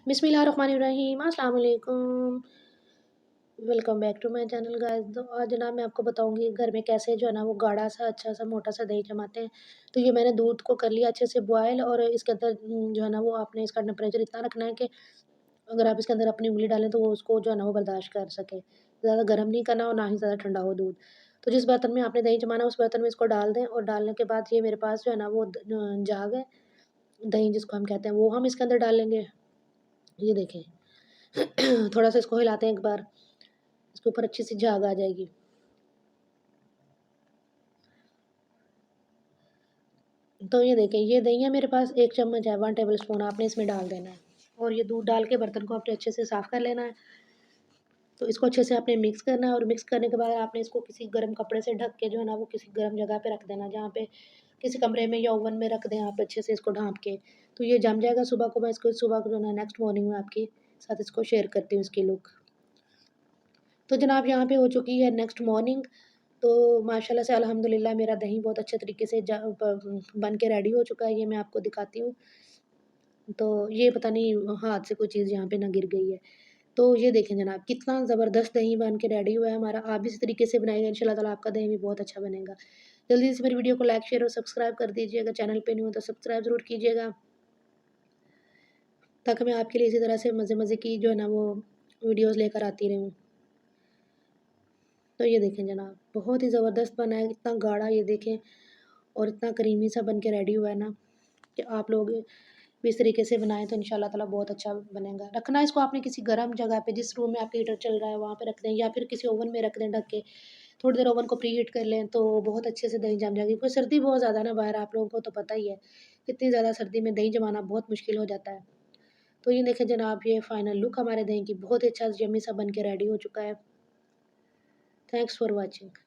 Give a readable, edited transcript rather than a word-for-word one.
बिस्मिल्लाहिर्रहमानिर्रहीम, अस्सलाम वालेकुम। Welcome back to my channel guys. तो आज जनाब मैं आपको बताऊंगी घर में कैसे जो है ना वो गाढ़ा सा अच्छा सा मोटा सा दही जमाते हैं। तो ये मैंने दूध को कर लिया अच्छे से बॉयल, और इसके अंदर जो है ना वो आपने इसका टेम्परेचर इतना रखना है कि अगर आप इसके अंदर अपनी उंगली डालें तो वो उसको जो है ना वो बर्दाश्त कर सके। ज़्यादा गर्म नहीं करना और ना ही ज़्यादा ठंडा हो दूध। तो जिस बर्तन में आपने दही जमाना है उस बर्तन में इसको डाल दें, और डालने के बाद ये मेरे पास जो है ना वो जाग है, दही जिसको हम कहते हैं, वो हम इसके अंदर डाल लेंगे। ये देखें। थोड़ा-सा इसको हिलाते हैं एक बार, इसके ऊपर अच्छी सी झाग आ जाएगी। तो ये देखें, ये दही है मेरे पास, 1 चम्मच है, 1 टेबल स्पून आपने इसमें डाल देना है, और ये दूध डाल के बर्तन को आपने अच्छे से साफ़ कर लेना है। तो इसको अच्छे से आपने मिक्स करना है, और मिक्स करने के बाद आपने इसको किसी गर्म कपड़े से ढक के जो है ना वो किसी गर्म जगह पे रख देना, जहाँ पे किसी कमरे में या ओवन में रख दें आप अच्छे से इसको ढाँप के। तो ये जम जाएगा। सुबह को मैं इसको सुबह को जो है ना नेक्स्ट मॉर्निंग में आपके साथ इसको शेयर करती हूँ इसकी लुक। तो जनाब यहाँ पे हो चुकी है नेक्स्ट मॉर्निंग। तो माशाल्लाह से अल्हम्दुलिल्लाह मेरा दही बहुत अच्छे तरीके से बन के रेडी हो चुका है। ये मैं आपको दिखाती हूँ। तो ये पता नहीं हाथ से कोई चीज़ यहाँ पे ना गिर गई है। तो ये देखें जनाब, कितना ज़बरदस्त दही बन के रेडी हुआ है हमारा। आप भी इसी तरीके से बनाइएगा, इंशाल्लाह ताला आपका दही भी बहुत अच्छा बनेगा। जल्दी से मेरी वीडियो को लाइक, शेयर और सब्सक्राइब कर दीजिएगा। चैनल पे न्यू हो तो सब्सक्राइब ज़रूर कीजिएगा, ताकि मैं आपके लिए इसी तरह से मज़े-मज़े की जो है ना वो वीडियोज़ लेकर आती रहूँ। तो ये देखें जनाब, बहुत ही ज़बरदस्त बना है, इतना गाढ़ा ये देखें, और इतना क्रीमी सा बन के रेडी हुआ है ना, कि आप लोग भी इस तरीके से बनाएँ तो इंशाल्लाह ताला बहुत अच्छा बनेगा। रखना इसको आपने किसी गर्म जगह पे, जिस रूम में आपके हीटर चल रहा है वहाँ पे रख दें, या फिर किसी ओवन में रख दें ढक के। थोड़ी देर ओवन को प्री हीट कर लें तो बहुत अच्छे से दही जम जाएगी, क्योंकि सर्दी बहुत ज़्यादा है ना बाहर, आप लोगों को तो पता ही है, कितनी ज़्यादा सर्दी में दही जमाना बहुत मुश्किल हो जाता है। तो ये देखें जनाब, ये फाइनल लुक हमारे दही की बहुत ही अच्छा यम्मी सा बन के रेडी हो चुका है। Thanks for watching.